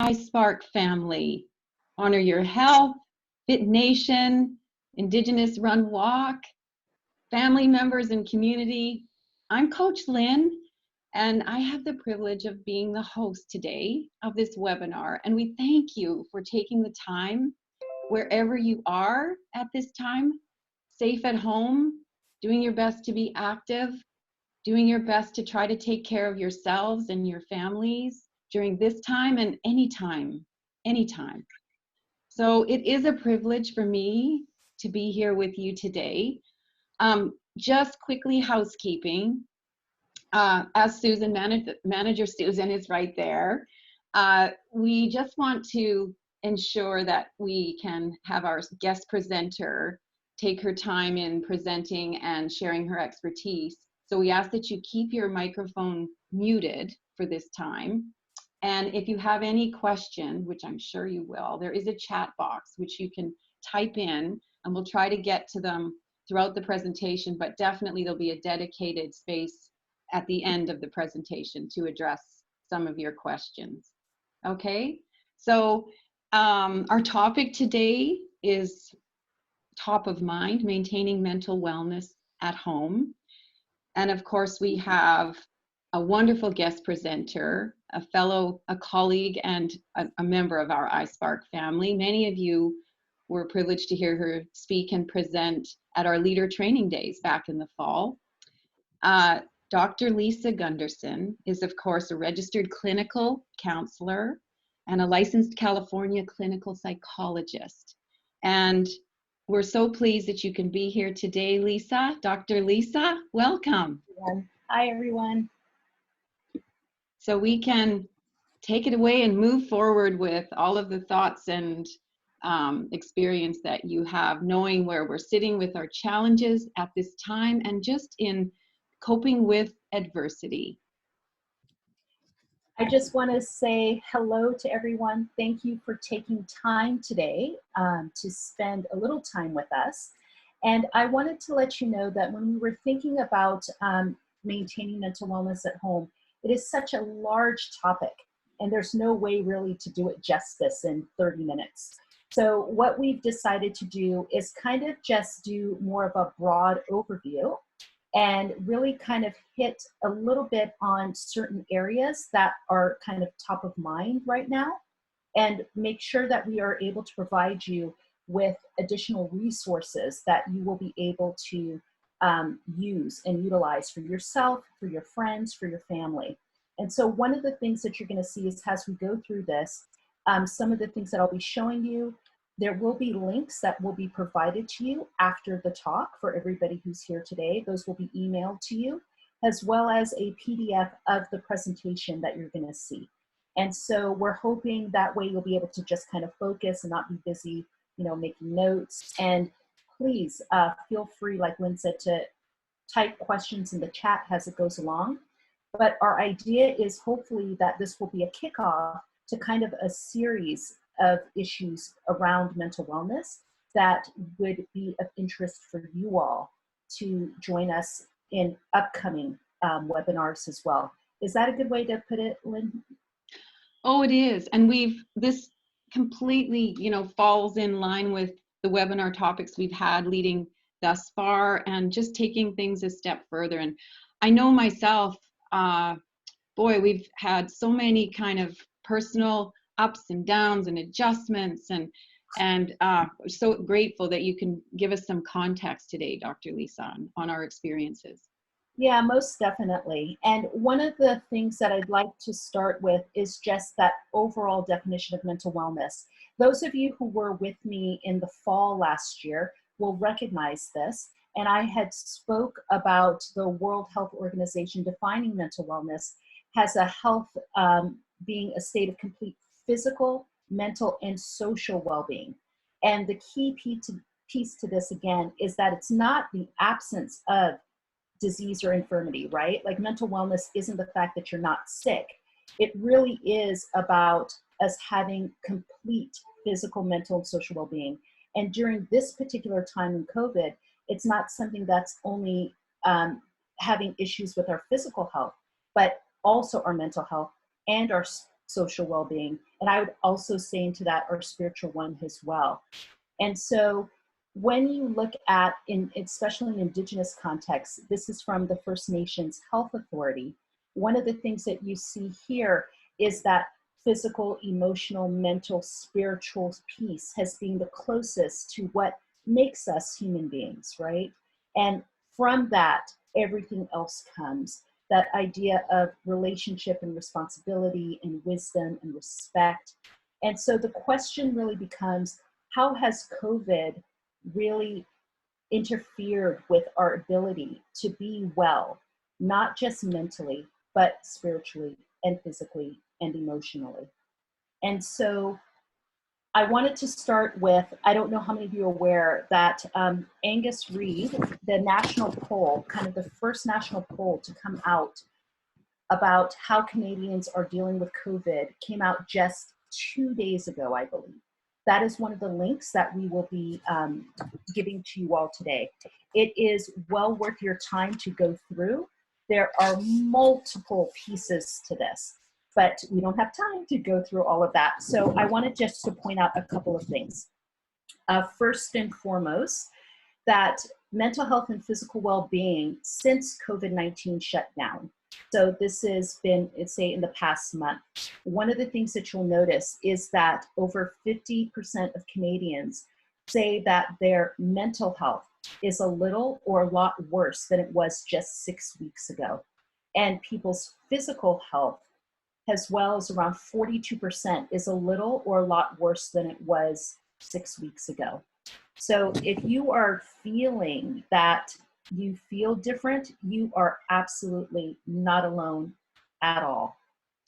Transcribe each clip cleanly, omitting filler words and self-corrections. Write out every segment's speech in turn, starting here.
iSpark family. Honor your health, Fit Nation, Indigenous Run Walk, family members and community. I'm Coach Lynn, and I have the privilege of being the host today of this webinar. And we thank you for taking the time wherever you are at this time, safe at home, doing your best to be active, doing your best to try to take care of yourselves and your families during this time and anytime. So it is a privilege for me to be here with you today. Just quickly housekeeping. As Susan, Manager Susan is right there. We just want to ensure that we can have our guest presenter take her time in presenting and sharing her expertise. So we ask that you keep your microphone muted for this time. And if you have any question, which I'm sure you will, there is a chat box which you can type in, and we'll try to get to them throughout the presentation, but definitely there'll be a dedicated space at the end of the presentation to address some of your questions. Okay, so our topic today is top of mind, maintaining mental wellness at home. And of course, we have a wonderful guest presenter, a colleague, and a member of our iSpark family. Many of you were privileged to hear her speak and present at our leader training days back in the fall. Dr. Lisa Gunderson is, of course, a registered clinical counselor and a licensed California clinical psychologist. And we're so pleased that you can be here today, Lisa. Dr. Lisa, welcome. Hi, everyone. So we can take it away and move forward with all of the thoughts and experience that you have, knowing where we're sitting with our challenges at this time and just in coping with adversity. I just want to say hello to everyone. Thank you for taking time today to spend a little time with us. And I wanted to let you know that when we were thinking about maintaining mental wellness at home, it is such a large topic, and there's no way really to do it justice in 30 minutes. So what we've decided to do is kind of just do more of a broad overview and really kind of hit a little bit on certain areas that are kind of top of mind right now, and make sure that we are able to provide you with additional resources that you will be able to use and utilize for yourself, for your friends, for your family. And so one of the things that you're going to see is, as we go through this, some of the things that I'll be showing you, there will be links that will be provided to you after the talk for everybody who's here today. Those will be emailed to you, as well as a PDF of the presentation that you're going to see. And so we're hoping that way you'll be able to just kind of focus and not be busy, making notes. And please feel free, like Lynn said, to type questions in the chat as it goes along. But our idea is hopefully that this will be a kickoff to kind of a series of issues around mental wellness that would be of interest for you all to join us in upcoming webinars as well. Is that a good way to put it, Lynn? Oh, it is. And this completely, falls in line with the webinar topics we've had leading thus far, and just taking things a step further. And I know myself, boy, we've had so many kind of personal ups and downs and adjustments, and so grateful that you can give us some context today, Dr. Lisa, on our experiences. Yeah, most definitely. And one of the things that I'd like to start with is just that overall definition of mental wellness. Those of you who were with me in the fall last year will recognize this. And I had spoke about the World Health Organization defining mental wellness as a health being a state of complete physical, mental, and social well-being. And the key piece to this, again, is that it's not the absence of disease or infirmity, right? Like, mental wellness isn't the fact that you're not sick. It really is about us having complete physical, mental, and social well-being. And during this particular time in COVID, it's not something that's only having issues with our physical health, but also our mental health and our social well-being. And I would also say into that our spiritual one as well. And so when you look at, especially in Indigenous contexts, this is from the First Nations Health Authority. One of the things that you see here is that physical, emotional, mental, spiritual piece has been the closest to what makes us human beings, right? And from that, everything else comes. That idea of relationship and responsibility and wisdom and respect. And so the question really becomes, how has COVID really interfered with our ability to be well, not just mentally, but spiritually and physically and emotionally? And so I wanted to start with, I don't know how many of you are aware that ANGUS REID, the national poll, kind of the first national poll to come out about how Canadians are dealing with COVID, came out just 2 days ago, I believe. That is one of the links that we will be giving to you all today. It is well worth your time to go through. There are multiple pieces to this, but we don't have time to go through all of that. So I wanted just to point out a couple of things. First and foremost, that mental health and physical well-being since COVID-19 shut down. So this has been, say, in the past month. One of the things that you'll notice is that over 50% of Canadians say that their mental health is a little or a lot worse than it was just 6 weeks ago. And people's physical health, as well as around 42%, is a little or a lot worse than it was 6 weeks ago. So if you are feeling that you feel different, you are absolutely not alone at all.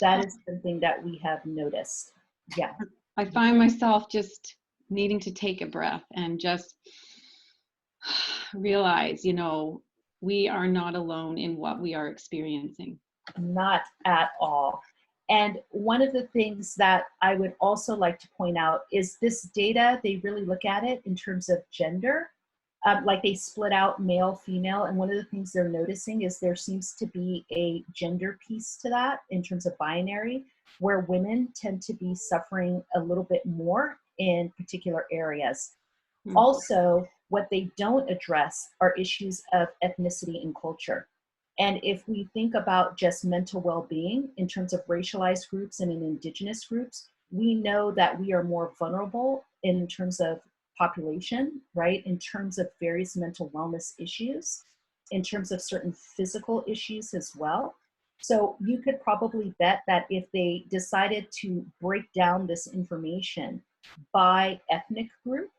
That is something that we have noticed. Yeah. I find myself just needing to take a breath and just realize, you know, we are not alone in what we are experiencing. Not at all. And one of the things that I would also like to point out is this data, they really look at it in terms of gender. Like they split out male, female, and one of the things they're noticing is there seems to be a gender piece to that in terms of binary, where women tend to be suffering a little bit more in particular areas. Mm-hmm. Also, what they don't address are issues of ethnicity and culture. And if we think about just mental well-being in terms of racialized groups and in Indigenous groups, we know that we are more vulnerable in terms of population, right? In terms of various mental wellness issues, in terms of certain physical issues as well. So you could probably bet that if they decided to break down this information by ethnic group,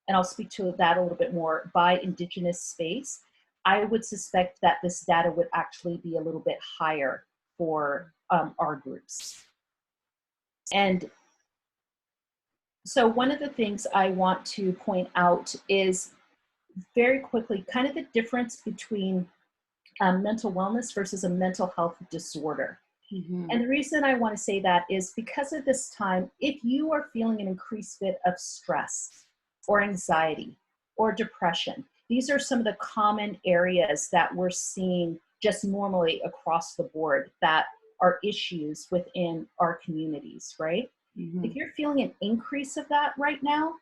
and I'll speak to that a little bit more, by Indigenous space, I would suspect that this data would actually be a little bit higher for our groups. And so one of the things I want to point out is very quickly kind of the difference between mental wellness versus a mental health disorder. Mm-hmm. And the reason I want to say that is because of this time, if you are feeling an increased bit of stress or anxiety or depression, these are some of the common areas that we're seeing just normally across the board that are issues within our communities, right? Mm-hmm. If you're feeling an increase of that right now,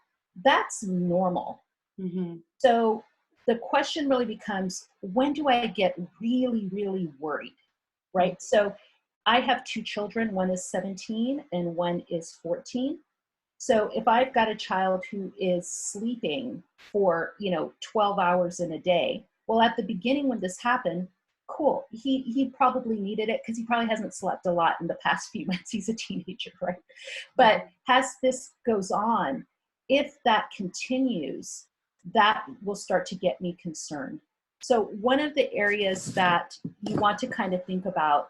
that's normal. Mm-hmm. So the question really becomes, when do I get really, really worried, right? Mm-hmm. So I have 2 children, one is 17 and one is 14. So if I've got a child who is sleeping for, 12 hours in a day, well, at the beginning when this happened, cool. He probably needed it because he probably hasn't slept a lot in the past few months. He's a teenager, right? But as this goes on, if that continues, that will start to get me concerned. So one of the areas that you want to kind of think about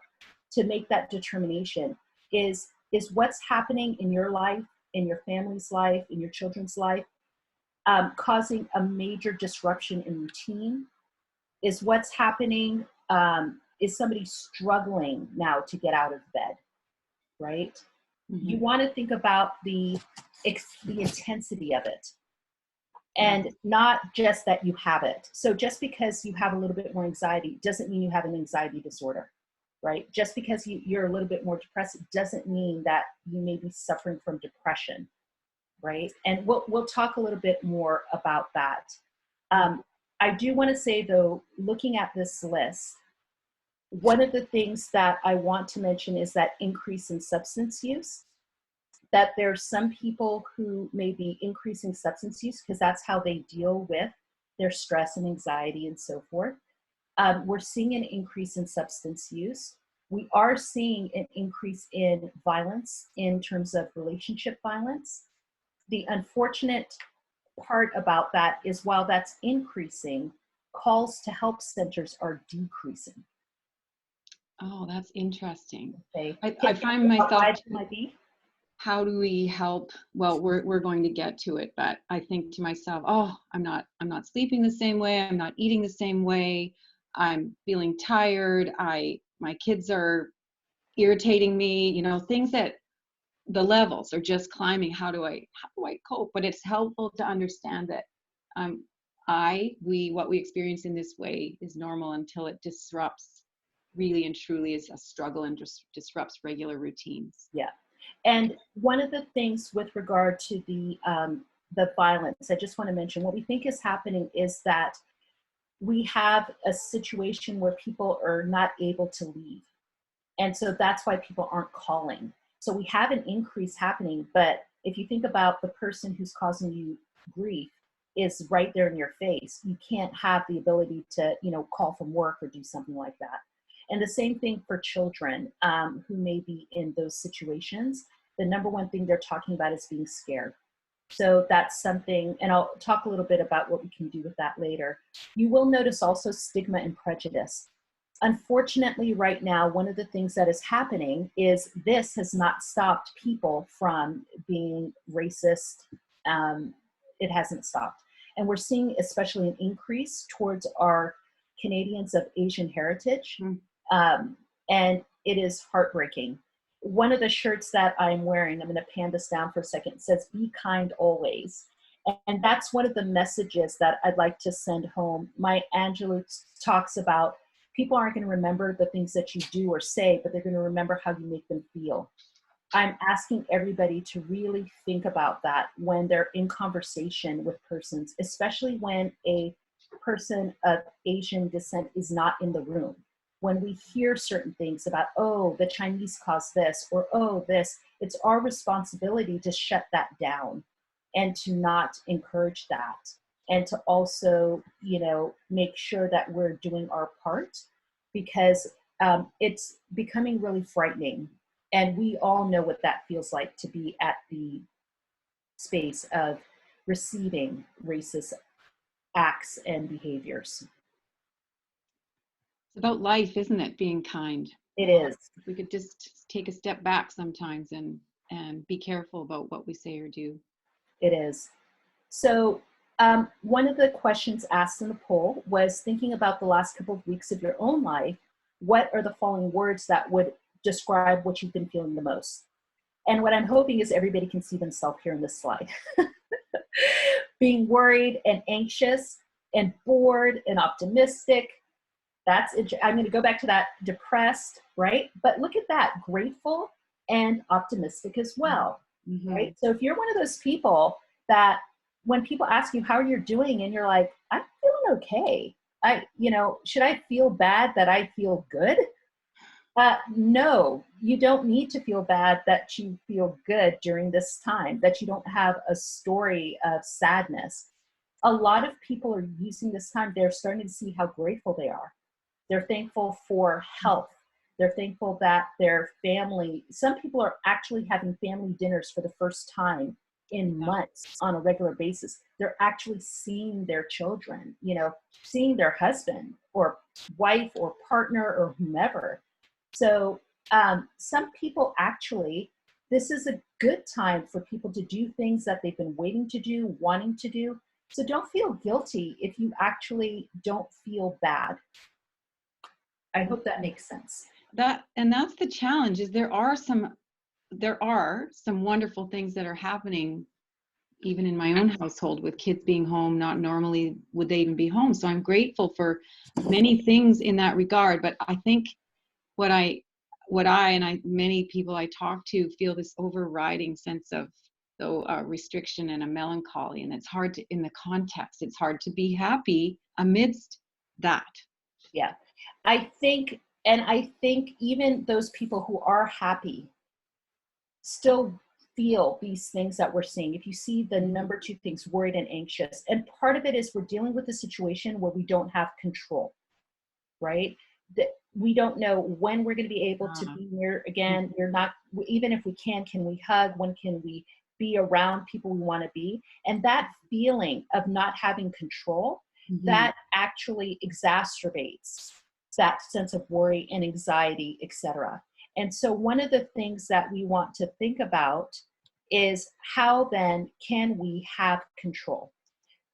to make that determination is what's happening in your life, in your family's life, in your children's life, causing a major disruption in routine. Is what's happening, is somebody struggling now to get out of bed, right? Mm-hmm. You want to think about the intensity of it, and not just that you have it. So just because you have a little bit more anxiety doesn't mean you have an anxiety disorder. right? Just because you're a little bit more depressed doesn't mean that you may be suffering from depression, right? And we'll talk a little bit more about that. I do want to say, though, looking at this list, one of the things that I want to mention is that increase in substance use, that there's some people who may be increasing substance use because that's how they deal with their stress and anxiety and so forth. We're seeing an increase in substance use. We are seeing an increase in violence in terms of relationship violence. The unfortunate part about that is while that's increasing, calls to help centers are decreasing. Oh, that's interesting. Okay. I find myself, might be? how do we help? Well, we're going to get to it, but I think to myself, oh, I'm not sleeping the same way. I'm not eating the same way. I'm feeling tired. My kids are irritating me, you know, things that the levels are just climbing. How do I cope? But it's helpful to understand that what we experience in this way is normal until it disrupts, really and truly is a struggle and just disrupts regular routines. Yeah. And one of the things with regard to the violence, I just want to mention, what we think is happening is that we have a situation where people are not able to leave. And so that's why people aren't calling. So we have an increase happening, but if you think about the person who's causing you grief is right there in your face, you can't have the ability to, you know, call from work or do something like that. And the same thing for children who may be in those situations. The number one thing they're talking about is being scared. So that's something, and I'll talk a little bit about what we can do with that later. You will notice also stigma and prejudice. Unfortunately, right now, one of the things that is happening is this has not stopped people from being racist. It hasn't stopped. And we're seeing especially an increase towards our Canadians of Asian heritage. And it is heartbreaking. One of the shirts that I'm wearing, I'm going to pan this down for a second, says, "Be kind always." And that's one of the messages that I'd like to send home. Maya Angelou talks about people aren't going to remember the things that you do or say, but they're going to remember how you make them feel. I'm asking everybody to really think about that when they're in conversation with persons, especially when a person of Asian descent is not in the room. When we hear certain things about, oh, the Chinese caused this, or oh, this, it's our responsibility to shut that down and to not encourage that. And to also, you know, make sure that we're doing our part, because it's becoming really frightening. And we all know what that feels like to be at the space of receiving racist acts and behaviors. It's about life, isn't it? Being kind. It is. If we could just take a step back sometimes and be careful about what we say or do. It is. So one of the questions asked in the poll was, thinking about the last couple of weeks of your own life, what are the following words that would describe what you've been feeling the most? And what I'm hoping is everybody can see themselves here in this slide. Being worried and anxious and bored and optimistic. That's it. I'm going to go back to that, depressed, right? But look at that, grateful and optimistic as well, right? So if you're one of those people that when people ask you how you're doing and you're like, I'm feeling okay. Should I feel bad that I feel good? No, you don't need to feel bad that you feel good during this time, that you don't have a story of sadness. A lot of people are using this time. They're starting to see how grateful they are. They're thankful for health. They're thankful that their family, some people are actually having family dinners for the first time in months on a regular basis. They're actually seeing their children, seeing their husband or wife or partner or whomever. So some people actually, this is a good time for people to do things that they've been waiting to do, wanting to do. So don't feel guilty if you actually don't feel bad. I hope that makes sense. That's the challenge, is there are some wonderful things that are happening even in my own household, with kids being home. Not normally would they even be home. So I'm grateful for many things in that regard. But I think what I and many people I talk to feel this overriding sense of restriction and a melancholy, and it's hard to, in the context, it's hard to be happy amidst that. Yeah, I think even those people who are happy still feel these things that we're seeing. If you see the number two things, worried and anxious, and part of it is we're dealing with a situation where we don't have control, right? That we don't know when we're going to be able to be near again. We're not, even if we can we hug? When can we be around people we want to be? And that feeling of not having control, that actually exacerbates that sense of worry and anxiety, etc. And so one of the things that we want to think about is how then can we have control?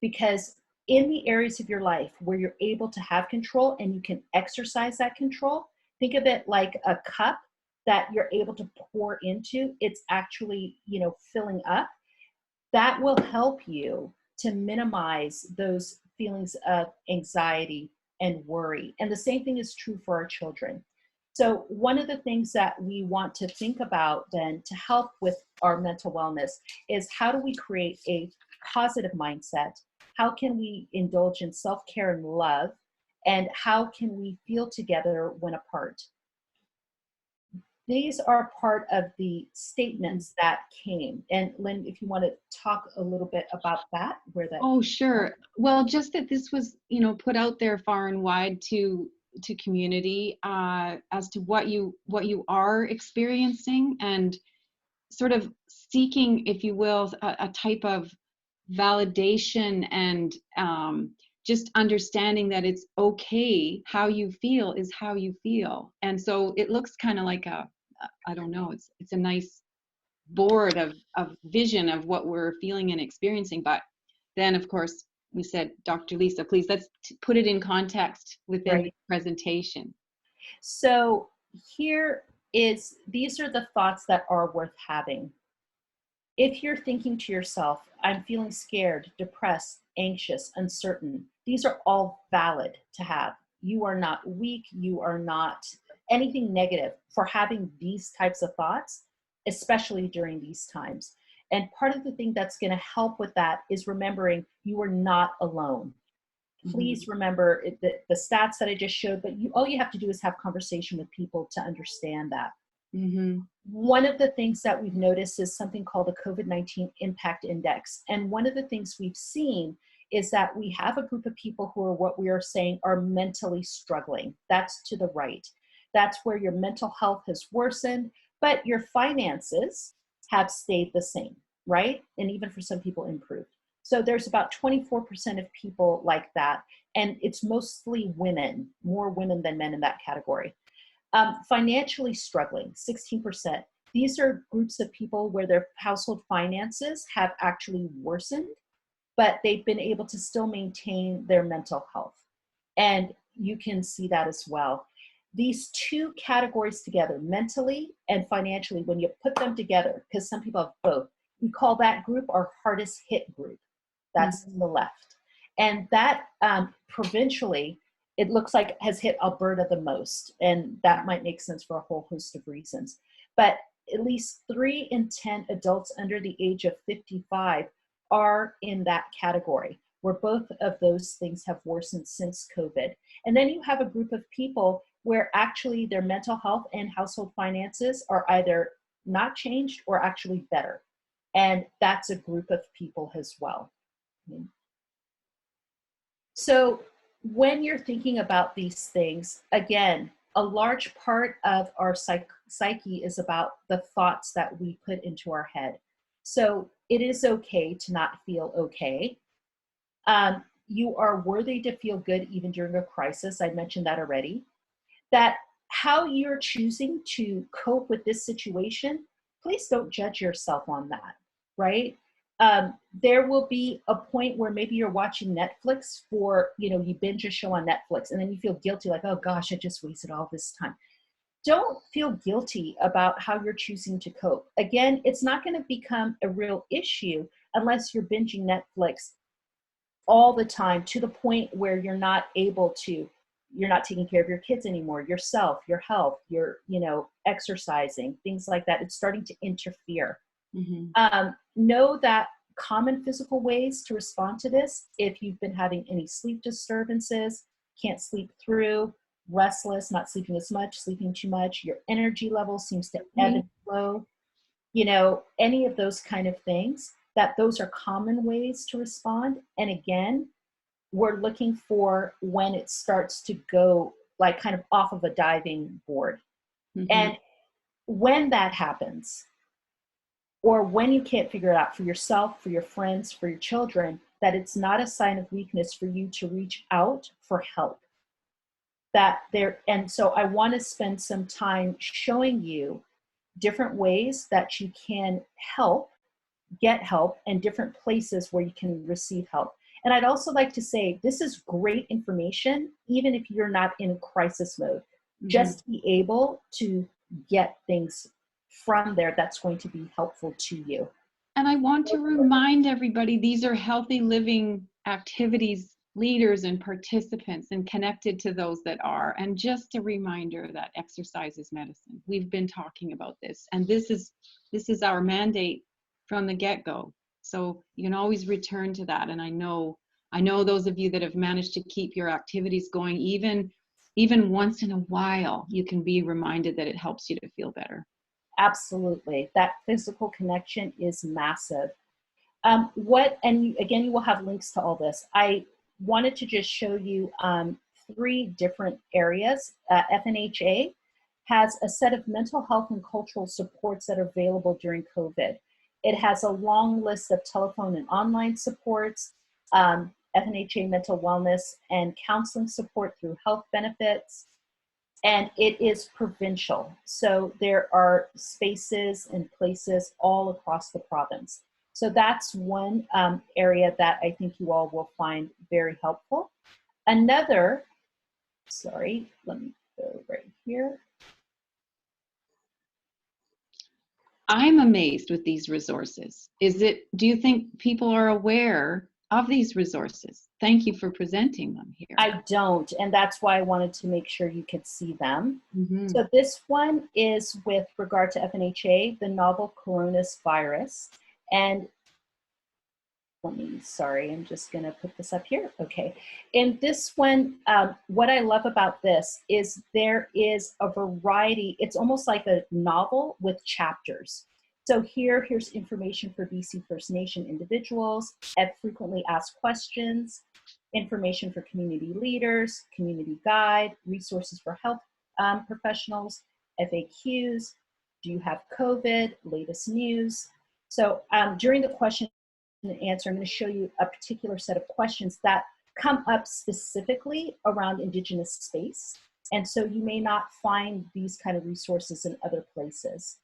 Because in the areas of your life where you're able to have control and you can exercise that control, think of it like a cup that you're able to pour into. It's actually, filling up. That will help you to minimize those feelings of anxiety and worry. And the same thing is true for our children. So one of the things that we want to think about then to help with our mental wellness is how do we create a positive mindset? How can we indulge in self-care and love? And how can we feel together when apart? These are part of the statements that came. And Lynn, if you want to talk a little bit about that, where that. Oh, sure. Well, just that this was, put out there far and wide to community as to what you are experiencing, and sort of seeking, if you will, a type of validation, and just understanding that it's okay. How you feel is how you feel. And so it looks kind of like I don't know, it's a nice board of vision of what we're feeling and experiencing. But then, of course, we said, Dr. Lisa, please let's put it in context within the presentation. So these are the thoughts that are worth having. If you're thinking to yourself, I'm feeling scared, depressed, anxious, uncertain, these are all valid to have. You are not weak. You are not anything negative for having these types of thoughts, especially during these times. And part of the thing that's going to help with that is remembering you are not alone. Please remember the stats that I just showed, but all you have to do is have conversation with people to understand that. One of the things that we've noticed is something called the COVID-19 Impact Index. And one of the things we've seen is that we have a group of people who are what we are saying are mentally struggling. That's to the right. That's where your mental health has worsened, but your finances have stayed the same, right? And even for some people improved. So there's about 24% of people like that. And it's mostly women, more women than men in that category. Financially struggling, 16%. These are groups of people where their household finances have actually worsened, but they've been able to still maintain their mental health. And you can see that as well. These two categories together, mentally and financially, when you put them together, because some people have both, we call that group our hardest hit group. That's to the left. And that provincially, it looks like has hit Alberta the most. And that might make sense for a whole host of reasons. But at least 3 in 10 adults under the age of 55 are in that category, where both of those things have worsened since COVID. And then you have a group of people where actually their mental health and household finances are either not changed or actually better. And that's a group of people as well. So when you're thinking about these things, again, a large part of our psyche is about the thoughts that we put into our head. So it is okay to not feel okay. You are worthy to feel good even during a crisis. I mentioned that already. That how you're choosing to cope with this situation, please don't judge yourself on that, right? There will be a point where maybe you're watching Netflix you binge a show on Netflix and then you feel guilty, like, oh gosh, I just wasted all this time. Don't feel guilty about how you're choosing to cope. Again, it's not going to become a real issue unless you're binging Netflix all the time to the point where you're not able to you're not taking care of your kids anymore, yourself, your health, your, exercising, things like that. It's starting to interfere. Know that common physical ways to respond to this, if you've been having any sleep disturbances, can't sleep through, restless, not sleeping as much, sleeping too much, your energy level seems to ebb and flow, any of those kind of things, that those are common ways to respond. And again, we're looking for when it starts to go like kind of off of a diving board. And when that happens, or when you can't figure it out for yourself, for your friends, for your children, that it's not a sign of weakness for you to reach out for help. And so I want to spend some time showing you different ways that you can get help, and different places where you can receive help. And I'd also like to say, this is great information, even if you're not in crisis mode, just to be able to get things from there that's going to be helpful to you. And I want to remind everybody, these are healthy living activities, leaders and participants, and connected to those that are. And just a reminder that exercise is medicine. We've been talking about this, and this is our mandate from the get-go. So you can always return to that. And I know those of you that have managed to keep your activities going, even once in a while, you can be reminded that it helps you to feel better. Absolutely. That physical connection is massive. And again, you will have links to all this. I wanted to just show you 3 different areas. FNHA has a set of mental health and cultural supports that are available during COVID. It has a long list of telephone and online supports, FNHA mental wellness and counseling support through health benefits, and it is provincial. So there are spaces and places all across the province. So that's one area that I think you all will find very helpful. Another, sorry, let me go right here. I'm amazed with these resources. Do you think people are aware of these resources? Thank you for presenting them here. I don't, and that's why I wanted to make sure you could see them. So this one is with regard to FNHA, the novel coronavirus. And I'm just gonna put this up here. Okay, in this one, what I love about this is there is a variety, it's almost like a novel with chapters. So here's information for BC First Nation individuals, frequently asked questions, information for community leaders, community guide, resources for health professionals, FAQs, do you have COVID, latest news. So during the question and answer, I'm going to show you a particular set of questions that come up specifically around Indigenous space. And so you may not find these kind of resources in other places.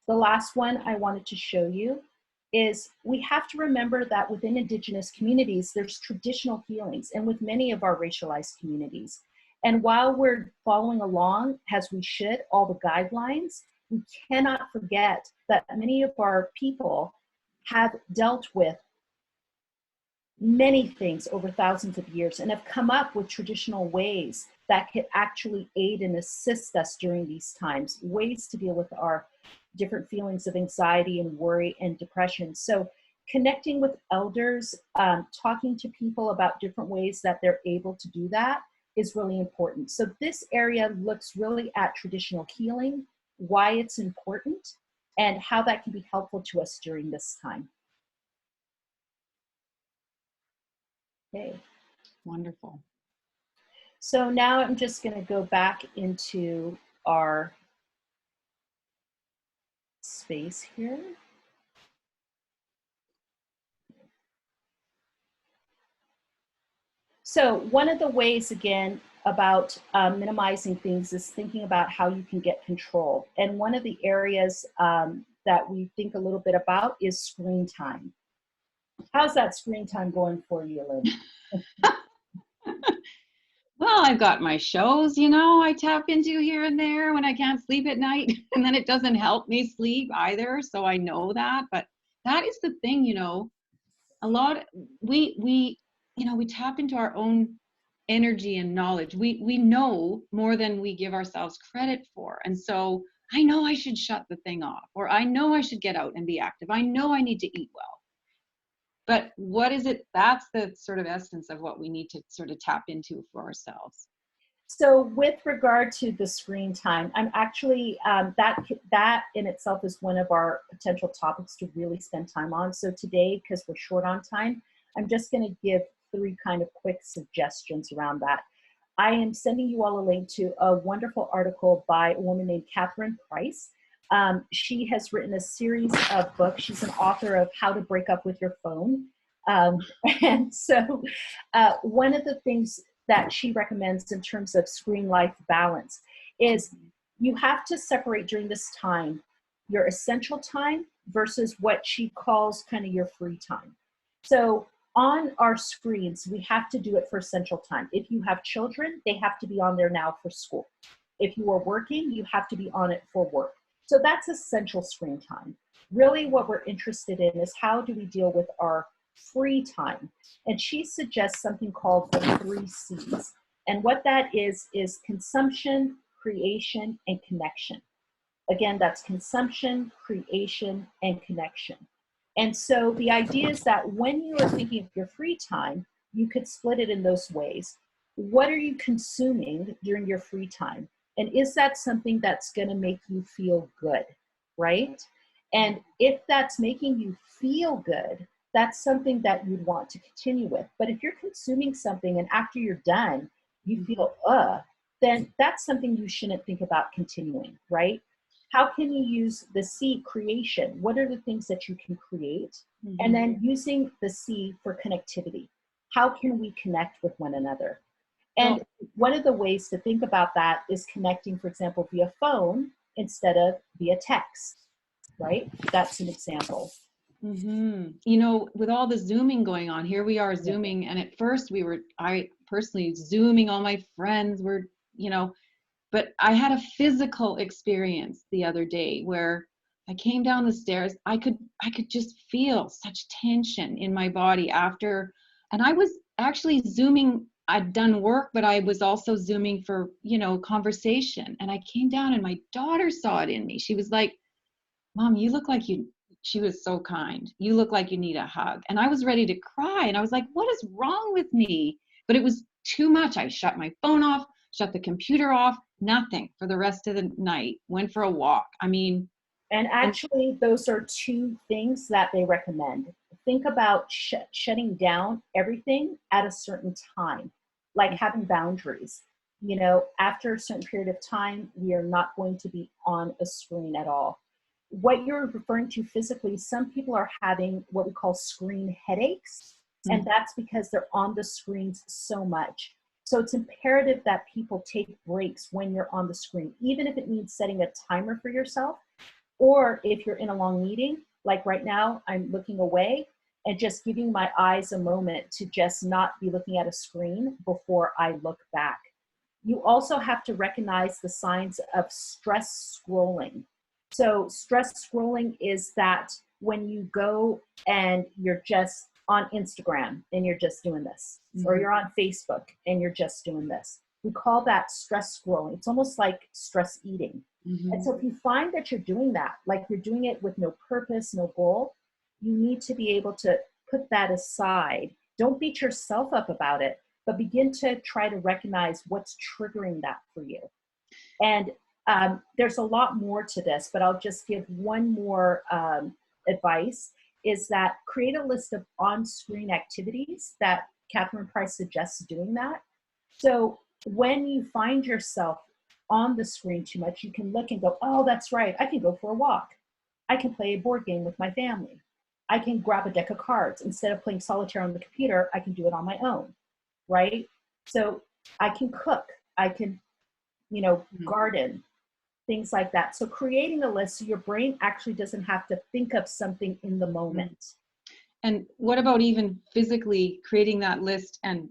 The last one I wanted to show you is we have to remember that within Indigenous communities, there's traditional healings, and with many of our racialized communities. And while we're following along, as we should, all the guidelines, we cannot forget that many of our people have dealt with many things over thousands of years and have come up with traditional ways that could actually aid and assist us during these times, ways to deal with our different feelings of anxiety and worry and depression. So connecting with elders, talking to people about different ways that they're able to do that is really important. So this area looks really at traditional healing, why it's important, and how that can be helpful to us during this time. Okay. Wonderful. So now I'm just going to go back into our space here. So one of the ways, again, about minimizing things is thinking about how you can get control. And one of the areas that we think a little bit about is screen time. How's that screen time going for you, Lynn? Well, I've got my shows, I tap into here and there when I can't sleep at night, and then it doesn't help me sleep either. So I know that, but that is the thing, a lot, we tap into our own energy and knowledge. We know more than we give ourselves credit for. And so I know I should shut the thing off, or I know I should get out and be active. I know I need to eat well. But what is it? That's the sort of essence of what we need to sort of tap into for ourselves. So with regard to the screen time, I'm actually, that in itself is one of our potential topics to really spend time on. So today, because we're short on time, I'm just going to give 3 kind of quick suggestions around that. I am sending you all a link to a wonderful article by a woman named Catherine Price. She has written a series of books. She's an author of How to Break Up with Your Phone. And so one of the things that she recommends in terms of screen life balance is you have to separate during this time your essential time versus what she calls kind of your free time. So on our screens, we have to do it for essential time. If you have children, they have to be on there now for school. If you are working, you have to be on it for work. So that's essential screen time. Really what we're interested in is how do we deal with our free time? And she suggests something called the 3 C's. And what that is consumption, creation, and connection. Again, that's consumption, creation, and connection. And so the idea is that when you are thinking of your free time, you could split it in those ways. What are you consuming during your free time? And is that something that's going to make you feel good, right? And if that's making you feel good, that's something that you'd want to continue with. But if you're consuming something and after you're done, you feel, then that's something you shouldn't think about continuing, right? How can you use the C, creation? What are the things that you can create? And then using the C for connectivity. How can we connect with one another? And one of the ways to think about that is connecting, for example, via phone instead of via text, right? That's an example. You know, with all the Zooming going on, here we are Zooming. And at first I personally Zooming, all my friends were, you know, but I had a physical experience the other day where I came down the stairs. I could just feel such tension in my body after, and I was actually Zooming. I'd done work, but I was also Zooming for, you know, conversation. And I came down and my daughter saw it in me. She was like, Mom, you look like she was so kind. You look like you need a hug. And I was ready to cry. And I was like, what is wrong with me? But it was too much. I shut my phone off, shut the computer off, nothing for the rest of the night, went for a walk. I mean. And actually, those are 2 things that they recommend. Think about shutting down everything at a certain time, like having boundaries. You know, after a certain period of time, we are not going to be on a screen at all. What you're referring to physically, some people are having what we call screen headaches, and that's because they're on the screens so much. So it's imperative that people take breaks when you're on the screen, even if it means setting a timer for yourself, or if you're in a long meeting, like right now, I'm looking away and just giving my eyes a moment to just not be looking at a screen before I look back. You also have to recognize the signs of stress scrolling. So stress scrolling is that when you go and you're just on Instagram and you're just doing this, or you're on Facebook and you're just doing this. We call that stress scrolling. It's almost like stress eating. And so if you find that you're doing that, like you're doing it with no purpose, no goal, you need to be able to put that aside. Don't beat yourself up about it, but begin to try to recognize what's triggering that for you. And there's a lot more to this, but I'll just give one more advice, is that create a list of on-screen activities that Catherine Price suggests doing that. So when you find yourself on the screen too much, you can look and go, oh, that's right, I can go for a walk. I can play a board game with my family. I can grab a deck of cards. Instead of playing solitaire on the computer, I can do it on my own, right? So I can cook, I can, you know, garden, things like that. So creating a list so your brain actually doesn't have to think of something in the moment. And what about even physically creating that list and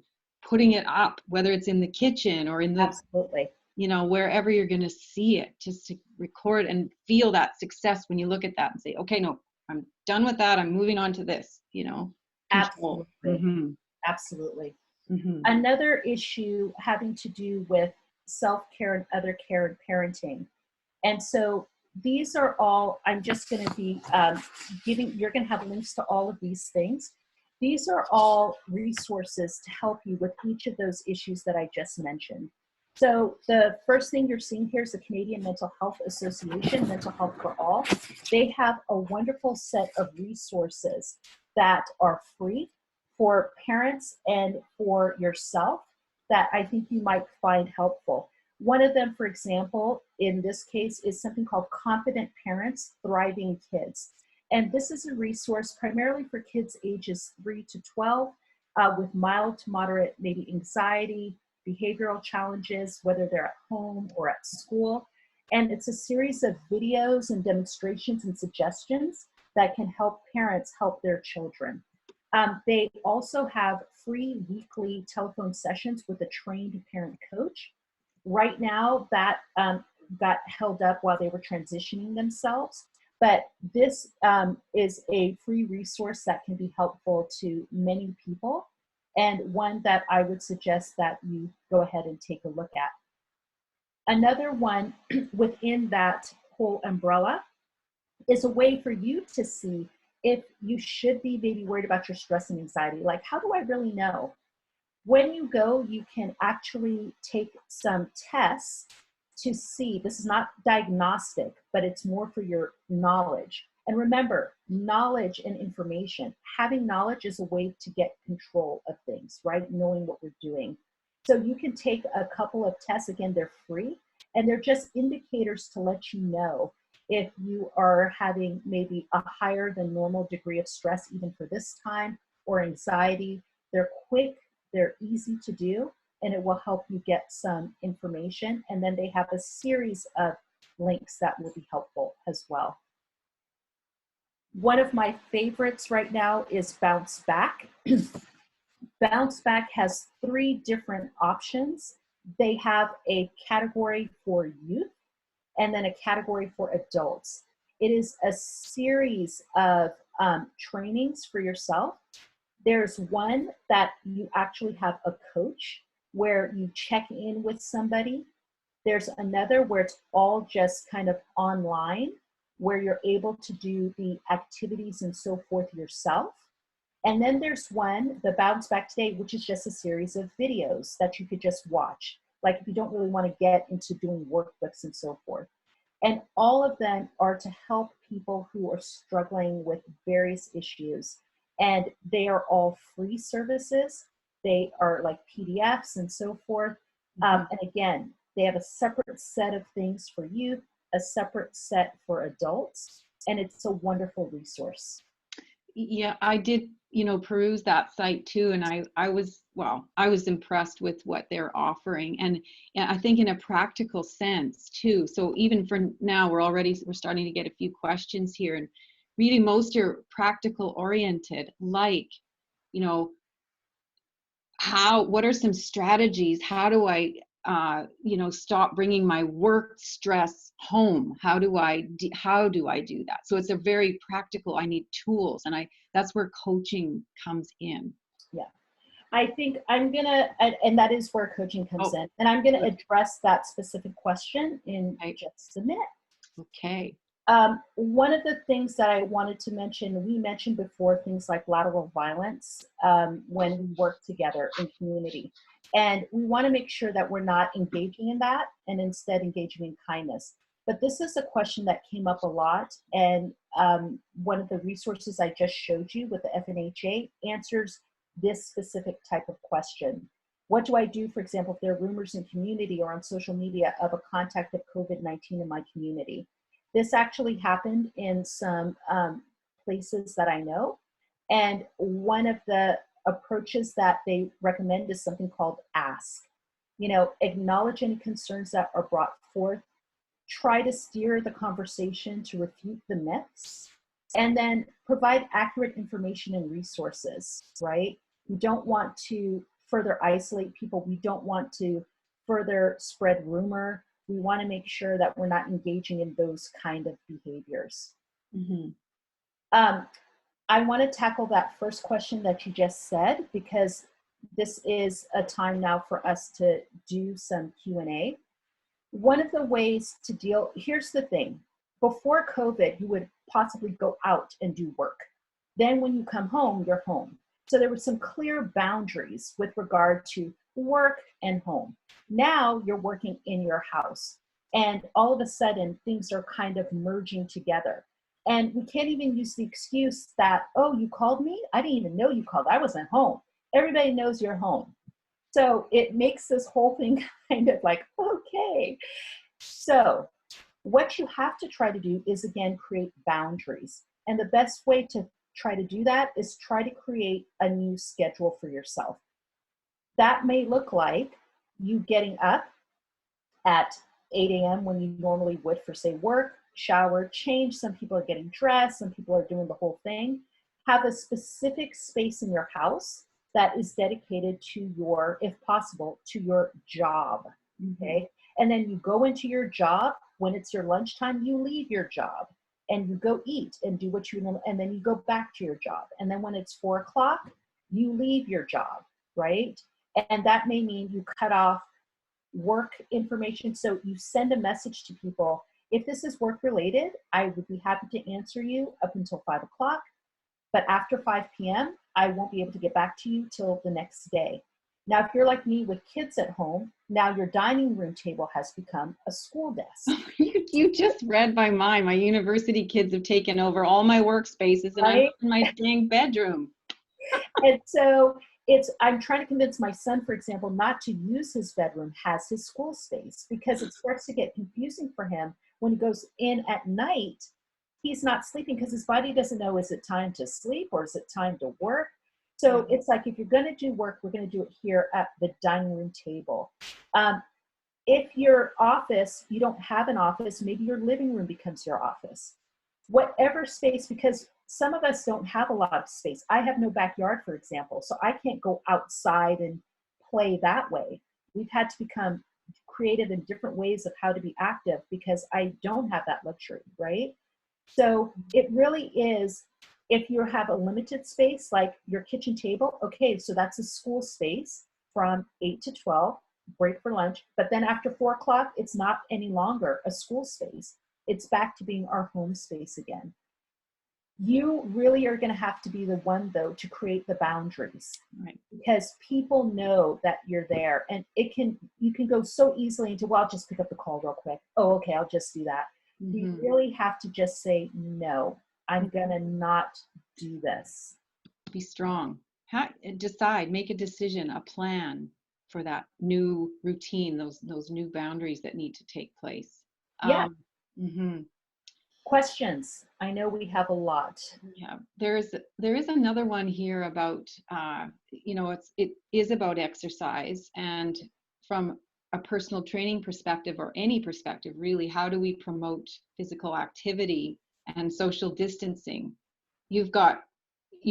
putting it up, whether it's in the kitchen or in the, Absolutely, you know, wherever you're going to see it, just to record and feel that success when you look at that and say, okay, no, I'm done with that. I'm moving on to this, you know. Control. Absolutely. Mm-hmm. Absolutely. Mhm. Another issue having to do with self-care and other care and parenting. And so these are all, I'm just going to be you're going to have links to all of these things. These are all resources to help you with each of those issues that I just mentioned. So the first thing you're seeing here is the Canadian Mental Health Association, Mental Health for All. They have a wonderful set of resources that are free for parents and for yourself that I think you might find helpful. One of them, for example, in this case, is something called Confident Parents, Thriving Kids. And this is a resource primarily for kids ages 3 to 12 with mild to moderate, maybe anxiety, behavioral challenges, whether they're at home or at school. And it's a series of videos and demonstrations and suggestions that can help parents help their children. They also have free weekly telephone sessions with a trained parent coach. Right now, that got held up while they were transitioning themselves. But this is a free resource that can be helpful to many people, and one that I would suggest that you go ahead and take a look at. Another one within that whole umbrella is a way for you to see if you should be maybe worried about your stress and anxiety. Like, how do I really know? When you go, you can actually take some tests to see. This is not diagnostic, but it's more for your knowledge. And remember, knowledge and information. Having knowledge is a way to get control of things, right? Knowing what we're doing. So you can take a couple of tests. Again, they're free, and they're just indicators to let you know if you are having maybe a higher than normal degree of stress, even for this time, or anxiety. They're quick, they're easy to do, and it will help you get some information. And then they have a series of links that will be helpful as well. One of my favorites right now is Bounce Back. Bounce Back has 3 different options. They have a category for youth and then a category for adults. It is a series of trainings for yourself. There's one that you actually have a coach where you check in with somebody. There's another where it's all just kind of online, where you're able to do the activities and so forth yourself. And then there's one, the Bounce Back Today, which is just a series of videos that you could just watch, like if you don't really want to get into doing workbooks and so forth. And all of them are to help people who are struggling with various issues. And they are all free services. They are like PDFs and so forth. And again, they have a separate set of things for youth, a separate set for adults, and it's a wonderful resource. Yeah, I did, peruse that site too, and I was impressed with what they're offering, and I think in a practical sense too. So even for now, we're starting to get a few questions here, and reading most are practical oriented, like, what are some strategies? How do I stop bringing my work stress home? How do I do that? So it's a very practical, I need tools, and that's where coaching comes in. Yeah, I think I'm gonna, and that is where coaching comes in, and I'm gonna address that specific question in just a minute. Okay. One of the things that I wanted to mention, we mentioned before things like lateral violence when we work together in community. And we want to make sure that we're not engaging in that and instead engaging in kindness. But this is a question that came up a lot. And one of the resources I just showed you with the FNHA answers this specific type of question. What do I do, for example, if there are rumors in community or on social media of a contact of COVID-19 in my community? This actually happened in some places that I know. And one of the approaches that they recommend is something called ASK. Acknowledge any concerns that are brought forth, try to steer the conversation to refute the myths, and then provide accurate information and resources, right? We don't want to further isolate people. We don't want to further spread rumor. We want to make sure that we're not engaging in those kind of behaviors. Mm-hmm. I want to tackle that first question that you just said, because this is a time now for us to do some Q&A. One of the ways to deal, here's the thing. Before COVID, you would possibly go out and do work. Then when you come home, you're home. So there were some clear boundaries with regard to work and home. Now you're working in your house, and all of a sudden things are kind of merging together. And we can't even use the excuse that, oh, you called me? I didn't even know you called. I wasn't home. Everybody knows you're home. So it makes this whole thing kind of like, okay. So what you have to try to do is, again, create boundaries. And the best way to try to do that is try to create a new schedule for yourself. That may look like you getting up at 8 a.m. when you normally would for, say, work, shower, change. Some people are getting dressed. Some people are doing the whole thing. Have a specific space in your house that is dedicated to your, if possible, to your job, okay? And then you go into your job. When it's your lunchtime, you leave your job and you go eat and do what you know, and then you go back to your job. And then when it's 4 o'clock, you leave your job, right? And that may mean you cut off work information. So you send a message to people. If this is work related, I would be happy to answer you up until 5 o'clock. But after 5 p.m., I won't be able to get back to you till the next day. Now, if you're like me with kids at home, now your dining room table has become a school desk. You just read my mind. My university kids have taken over all my workspaces, and Right? I'm in my dang bedroom. And so I'm trying to convince my son, for example, not to use his bedroom as his school space, because it starts to get confusing for him when he goes in at night. He's not sleeping because his body doesn't know, is it time to sleep or is it time to work? So it's like, if you're going to do work, we're going to do it here at the dining room table. If your office, you don't have an office, maybe your living room becomes your office. Whatever space, because some of us don't have a lot of space. I have no backyard, for example, so I can't go outside and play that way. We've had to become creative in different ways of how to be active because I don't have that luxury, right? So it really is, if you have a limited space, like your kitchen table, okay, so that's a school space from 8 to 12, break for lunch. But then after 4 o'clock, it's not any longer a school space. It's back to being our home space again. You really are going to have to be the one, though, to create the boundaries, Right? Because people know that you're there, and you can go so easily into, well, I'll just pick up the call real quick. Oh, okay, I'll just do that. You really have to just say, no, I'm going to not do this. Be strong. Decide, make a decision, a plan for that new routine, those new boundaries that need to take place. Yeah. Mm-hmm. Questions? I know we have a lot. Yeah, there is another one here about it is about exercise, and from a personal training perspective, or any perspective really, how do we promote physical activity and social distancing? You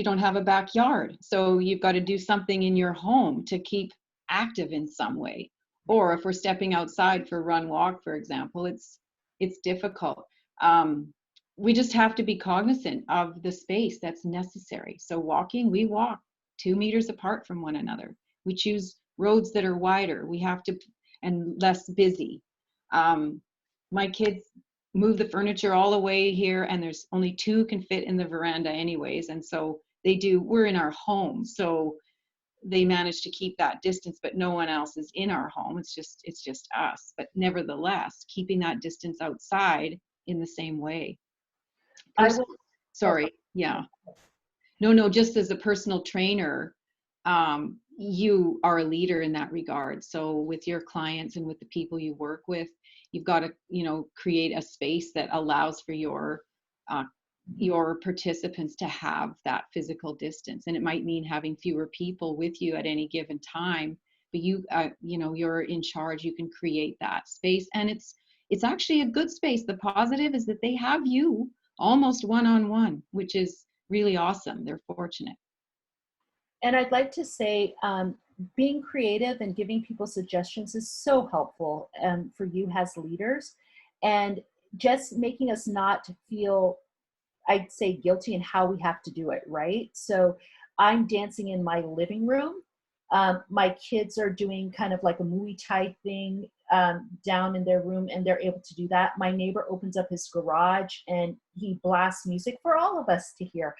don't have a backyard, so you've got to do something in your home to keep active in some way. Or if we're stepping outside for run walk, for example, it's difficult. We just have to be cognizant of the space that's necessary. So we walk 2 meters apart from one another. We choose roads that are wider. We have to, and less busy. My kids move the furniture all the way here, and there's only 2 can fit in the veranda anyways. And so we're in our home. So they manage to keep that distance, but no one else is in our home. It's just us. But nevertheless, keeping that distance outside in the same way. Sorry. Yeah. No, just as a personal trainer, you are a leader in that regard. So with your clients and with the people you work with, you've got to, create a space that allows for your participants to have that physical distance. And it might mean having fewer people with you at any given time, but you're in charge. You can create that space, and it's actually a good space. The positive is that they have you almost one-on-one, which is really awesome. They're fortunate. And I'd like to say, being creative and giving people suggestions is so helpful for you as leaders, and just making us not feel, I'd say, guilty in how we have to do it, right? So I'm dancing in my living room. My kids are doing kind of like a Muay Thai thing down in their room, and they're able to do that. My neighbor opens up his garage and he blasts music for all of us to hear.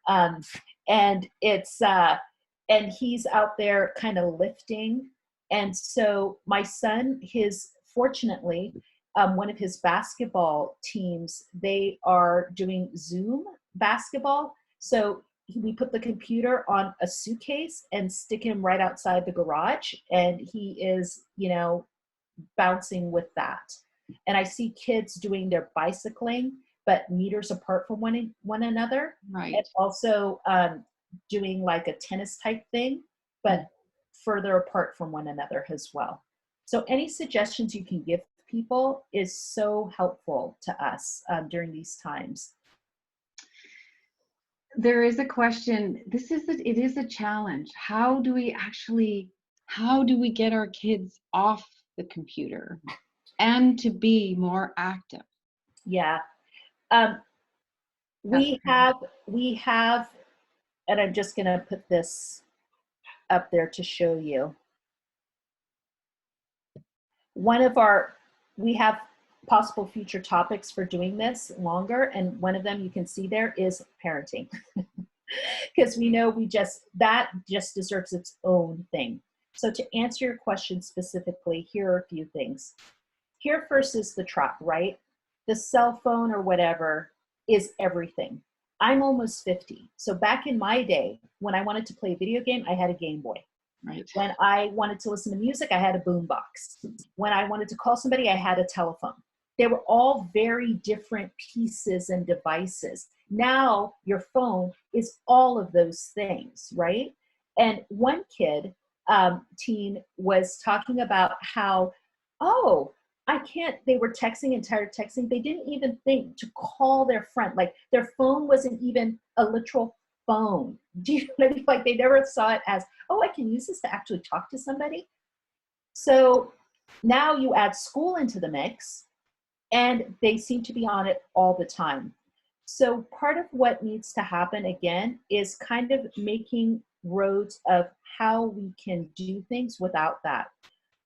And it's, and he's out there kind of lifting. And so my son, fortunately, one of his basketball teams, they are doing Zoom basketball. So we put the computer on a suitcase and stick him right outside the garage, and he is, you know, bouncing with that. And I see kids doing their bicycling, but meters apart from one another. Right. And also doing like a tennis type thing, but further apart from one another as well. So any suggestions you can give people is so helpful to us during these times. There is a question. It is a challenge. How do we get our kids off the computer and to be more active? Yeah. We have, and I'm just going to put this up there to show you. We have possible future topics for doing this longer, and one of them you can see there is parenting. Because we know that just deserves its own thing. So to answer your question specifically, here are a few things. Here first is the trap, right? The cell phone or whatever is everything. I'm almost 50. So back in my day, when I wanted to play a video game, I had a Game Boy. Right. When I wanted to listen to music, I had a boombox. When I wanted to call somebody, I had a telephone. They were all very different pieces and devices. Now your phone is all of those things, right? And one teen was talking about how, they were texting and tired texting. They didn't even think to call their friend. Like their phone wasn't even a literal phone. Do you know what I mean? Like they never saw it as, oh, I can use this to actually talk to somebody. So now you add school into the mix, and they seem to be on it all the time. So part of what needs to happen again is kind of making roads of how we can do things without that.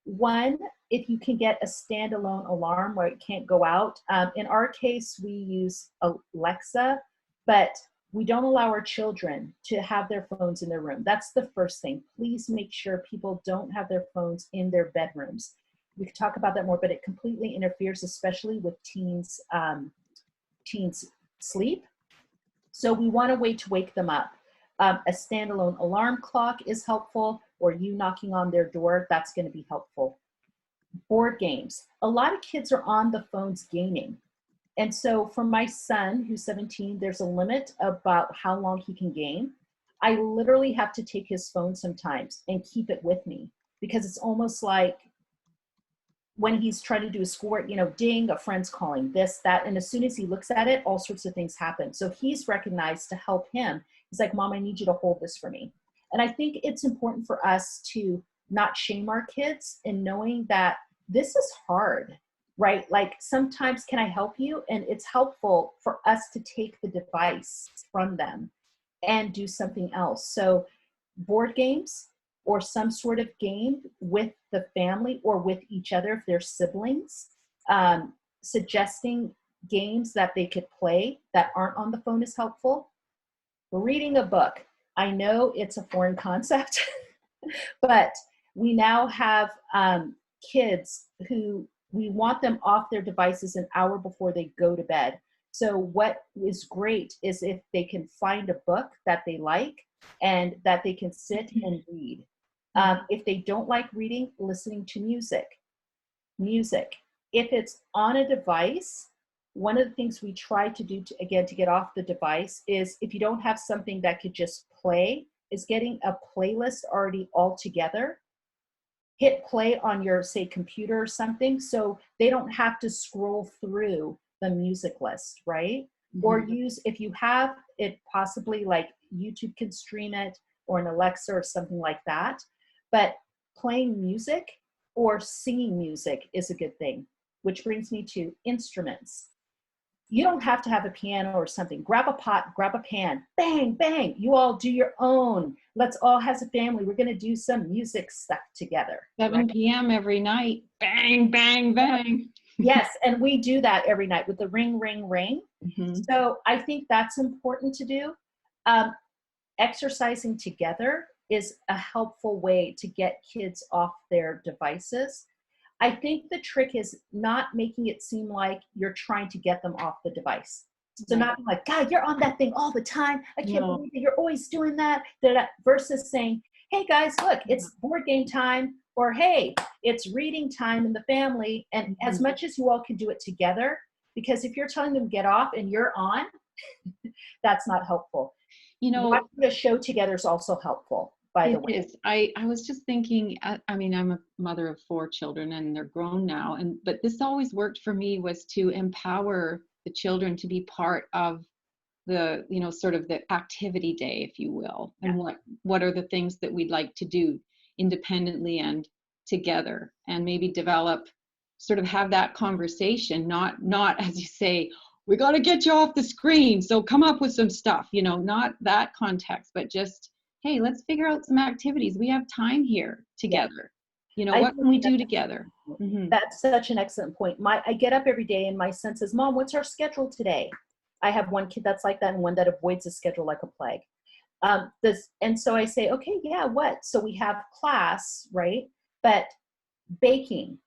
One, if you can get a standalone alarm where it can't go out. In our case, we use Alexa, but we don't allow our children to have their phones in their room. That's the first thing. Please make sure people don't have their phones in their bedrooms. We could talk about that more, but it completely interferes, especially with teens' sleep. So we want a way to wake them up. A standalone alarm clock is helpful, or you knocking on their door, that's going to be helpful. Board games. A lot of kids are on the phones gaming. And so for my son, who's 17, there's a limit about how long he can game. I literally have to take his phone sometimes and keep it with me, because it's almost like when he's trying to do his schoolwork, ding, a friend's calling, this, that. And as soon as he looks at it, all sorts of things happen. So he's recognized to help him. He's like, Mom, I need you to hold this for me. And I think it's important for us to not shame our kids in knowing that this is hard, right? Like sometimes, can I help you? And it's helpful for us to take the device from them and do something else. So board games, or some sort of game with the family or with each other if they're siblings, suggesting games that they could play that aren't on the phone is helpful. Reading a book. I know it's a foreign concept, but we now have kids who we want them off their devices an hour before they go to bed. So what is great is if they can find a book that they like and that they can sit and read. If they don't like reading, listening to music. If it's on a device, one of the things we try to do to get off the device is, if you don't have something that could just play, is getting a playlist already all together. Hit play on your, say, computer or something, so they don't have to scroll through the music list, right? Mm-hmm. Or use, if you have it, possibly like YouTube can stream it, or an Alexa or something like that. But playing music or singing music is a good thing, which brings me to instruments. you don't have to have a piano or something. Grab a pot, grab a pan, bang, bang. You all do your own. Let's all, as a family, we're going to do some music stuff together. 7 right? p.m. every night. Bang, bang, bang. Yes, and we do that every night with the ring, ring, ring. Mhm. So I think that's important to do. Exercising together is a helpful way to get kids off their devices. I think the trick is not making it seem like you're trying to get them off the device. So Right. not being like, God, you're on that thing all the time. I can't No. believe that you're always doing that. Versus saying, hey guys, look, it's board game time, or hey, it's reading time in the family. And as Mhm. much as you all can do it together, because if you're telling them get off and you're on, that's not helpful. You know, Watching a show together is also helpful, by the it way. is. I was just thinking, I mean, I'm a mother of 4 children and they're grown now. But this always worked for me, was to empower the children to be part of the, sort of the activity day, if you will. Yeah. And what are the things that we'd like to do independently and together, and maybe develop, sort of have that conversation, not as you say, we got to get you off the screen, so come up with some stuff, not that context, but just, hey, let's figure out some activities. We have time here Yeah. together. I What can think we do together? that's such an excellent point. I get up every day and my son says, Mom, what's our schedule today? I have one kid that's like that and one that avoids the schedule like a plague. And so I say, okay, yeah, what? So we have class, right? But baking,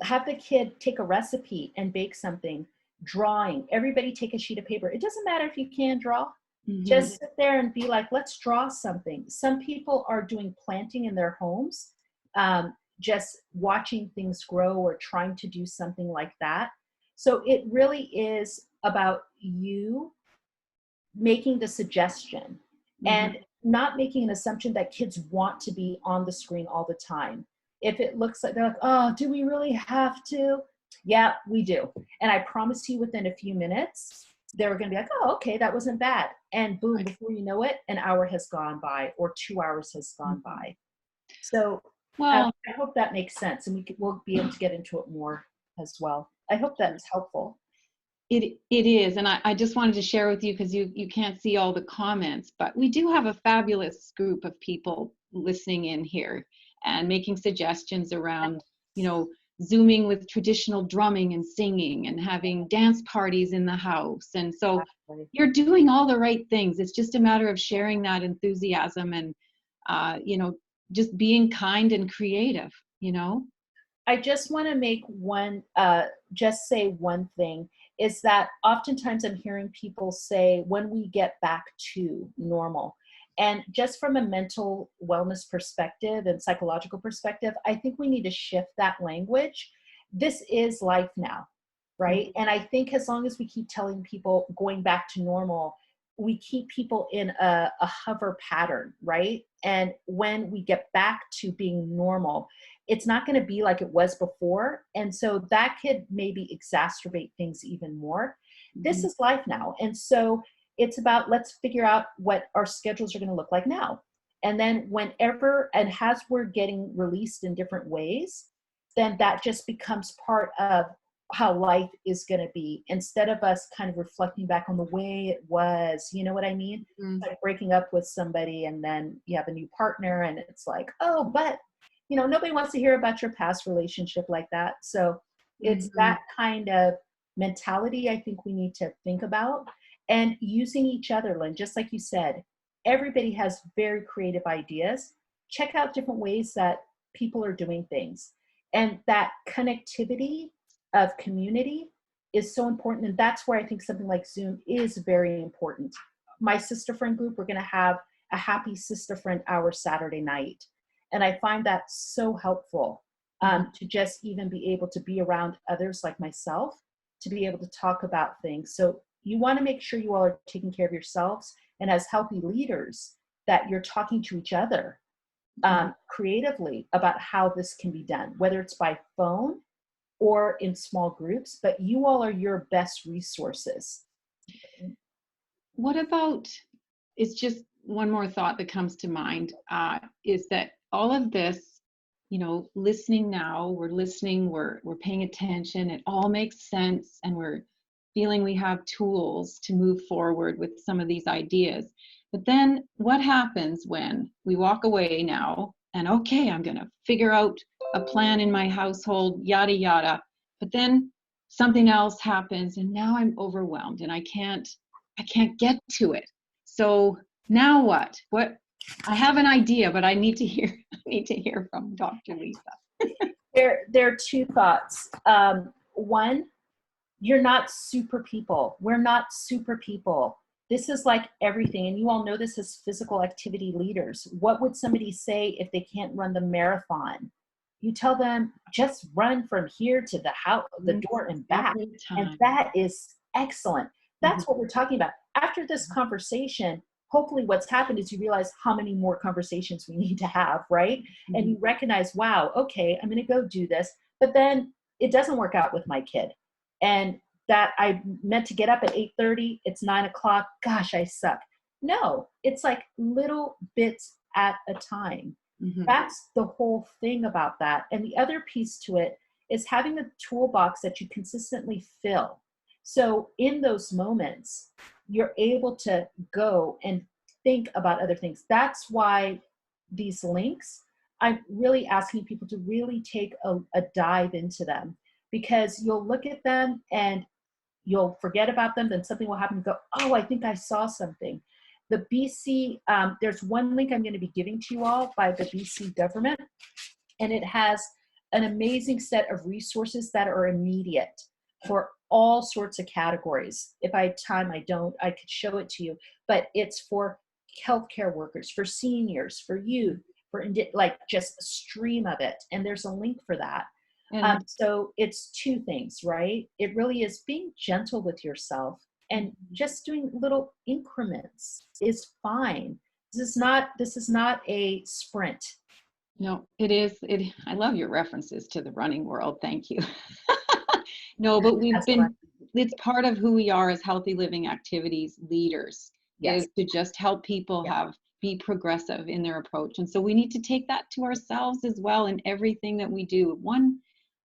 have the kid take a recipe and bake something. Drawing, everybody take a sheet of paper. It doesn't matter if you can draw. Just sit there and be like, let's draw something. Some people are doing planting in their homes, just watching things grow or trying to do something like that. So it really is about you making the suggestion and not making an assumption that kids want to be on the screen all the time. If it looks like they're like, oh, do we really have to? Yeah, we do. And I promise you within a few minutes, they're going to be like, oh, okay, that wasn't bad. And boom, before you know it, an hour has gone by or 2 hours has gone by. So Well, I hope that makes sense. And we'll be able to get into it more as well. I hope that's helpful. it is, and I just wanted to share with you, because you can't see all the comments, but we do have a fabulous group of people listening in here and making suggestions around, Zooming with traditional drumming and singing and having dance parties in the house. And so you're doing all the right things. It's just a matter of sharing that enthusiasm and, just being kind and creative. I just want to make just say one thing, is that oftentimes I'm hearing people say, when we get back to normal. And just from a mental wellness perspective and psychological perspective, I think we need to shift that language. This is life now, right? And I think as long as we keep telling people going back to normal, we keep people in a hover pattern, right? And when we get back to being normal, it's not going to be like it was before. And so that could maybe exacerbate things even more. This is life now. And so it's about, let's figure out what our schedules are going to look like now. And then whenever, and as we're getting released in different ways, then that just becomes part of how life is going to be, instead of us kind of reflecting back on the way it was. You know what I mean? Like breaking up with somebody and then you have a new partner and it's like, oh, but nobody wants to hear about your past relationship like that. So it's that kind of mentality I think we need to think about, and using each other, Lynn, just like you said, everybody has very creative ideas. Check out different ways that people are doing things. And that connectivity of community is so important. And that's where I think something like Zoom is very important. My sister friend group, we're going to have a happy sister friend hour Saturday night. And I find that so helpful to just even be able to be around others like myself, to be able to talk about things. So you want to make sure you all are taking care of yourselves, and as healthy leaders, that you're talking to each other creatively about how this can be done, whether it's by phone or in small groups, but you all are your best resources. What about, it's just one more thought that comes to mind, is that all of this, listening now, we're listening, we're paying attention, it all makes sense, and we're feeling we have tools to move forward with some of these ideas. But then what happens when we walk away now and, okay, I'm going to figure out a plan in my household, yada, yada. But then something else happens and now I'm overwhelmed and I can't get to it. So now what? I have an idea, but I need to hear from Dr. Lisa. There are two thoughts. One, you're not super people. We're not super people. This is like everything, and you all know this as physical activity leaders. What would somebody say if they can't run the marathon? You tell them, just run from here to the house, the door and back. And that is excellent. That's what we're talking about. After this conversation, hopefully what's happened is you realize how many more conversations we need to have, right? And you recognize, wow, okay, I'm going to go do this. But then it doesn't work out with my kid. And that I meant to get up at 8:30, it's 9 o'clock, gosh, I suck. No, it's like little bits at a time. That's the whole thing about that. And the other piece to it is having a toolbox that you consistently fill. So in those moments, you're able to go and think about other things. That's why these links, I'm really asking people to really take a dive into them, because you'll look at them and you'll forget about them, then something will happen and go, oh, I think I saw something. The BC, there's one link I'm going to be giving to you all by the BC government, and it has an amazing set of resources that are immediate for all sorts of categories. If I had time, I could show it to you, but it's for healthcare workers, for seniors, for youth, for like just a stream of it. And there's a link for that. So it's two things, right? It really is being gentle with yourself and just doing little increments is fine. This is not a sprint. No, it is. I love your references to the running world. Thank you. No, but it's part of who we are as healthy living activities leaders, is to just help people be progressive in their approach. And so we need to take that to ourselves as well in everything that we do.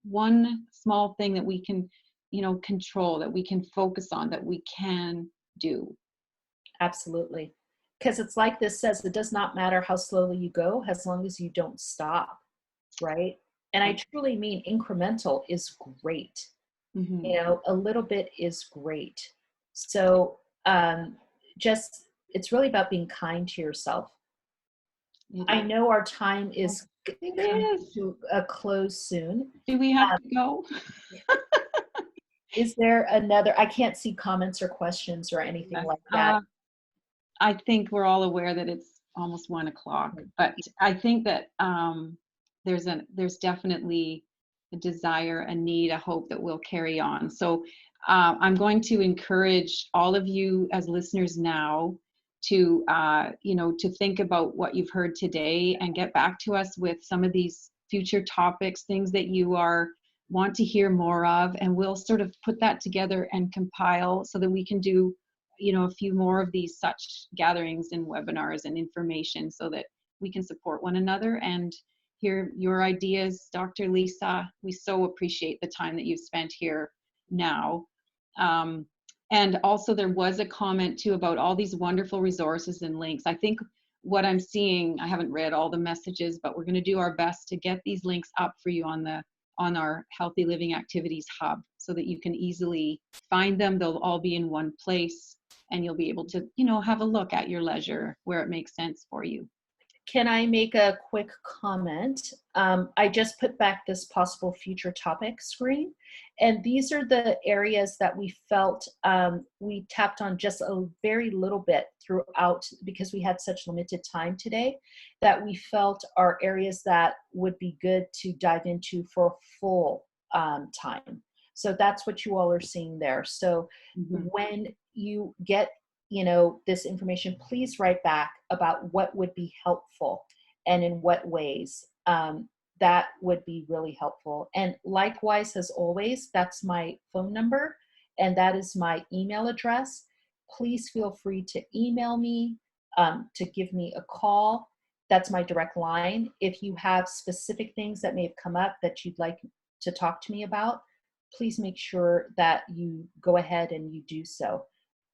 One small thing that we can, control, that we can focus on, that we can do. Absolutely. Because it's like this says, it does not matter how slowly you go, as long as you don't stop, right? And I truly mean incremental is great. A little bit is great. So it's really about being kind to yourself. I know our time is coming to a close soon. Do we have to go? Is there another? I can't see comments or questions or anything like that. I think we're all aware that it's almost 1 o'clock, but I think that there's definitely a desire, a need, a hope that we'll carry on. So I'm going to encourage all of you as listeners now to think about what you've heard today and get back to us with some of these future topics, things that you want to hear more of, and we'll sort of put that together and compile so that we can do a few more of these such gatherings and webinars and information, so that we can support one another and hear your ideas. Dr. Lisa, we so appreciate the time that you've spent here now. And also there was a comment too about all these wonderful resources and links. I think what I'm seeing, I haven't read all the messages, but we're going to do our best to get these links up for you on our Healthy Living Activities Hub, so that you can easily find them. They'll all be in one place, and you'll be able to, have a look at your leisure where it makes sense for you. Can I make a quick comment? I just put back this possible future topic screen, and these are the areas that we felt we tapped on just a very little bit throughout, because we had such limited time today, that we felt are areas that would be good to dive into for full time. So that's what you all are seeing there. So when you get this information, please write back about what would be helpful and in what ways. That would be really helpful. And likewise, as always, that's my phone number and that is my email address. Please feel free to email me, to give me a call. That's my direct line. If you have specific things that may have come up that you'd like to talk to me about, please make sure that you go ahead and you do so.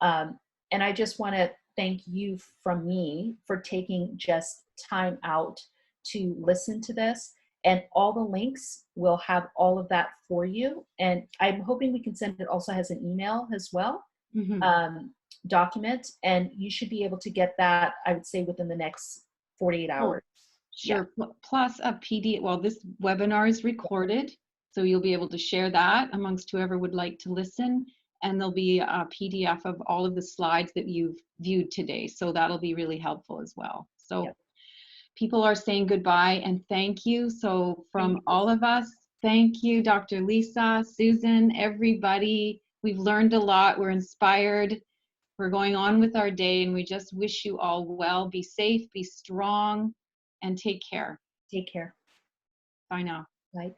And I just want to thank you from me for taking just time out to listen to this. And all the links will have all of that for you. And I'm hoping we can send it also as an email as well, document. And you should be able to get that, I would say, within the next 48 hours. Sure. Yeah. Plus a PDF. Well, this webinar is recorded, so you'll be able to share that amongst whoever would like to listen. And there'll be a PDF of all of the slides that you've viewed today. So that'll be really helpful as well. So people are saying goodbye and thank you. So from all of us, thank you, Dr. Lisa, Susan, everybody. We've learned a lot. We're inspired. We're going on with our day, and we just wish you all well. Be safe, be strong, and take care. Take care. Bye now. Bye.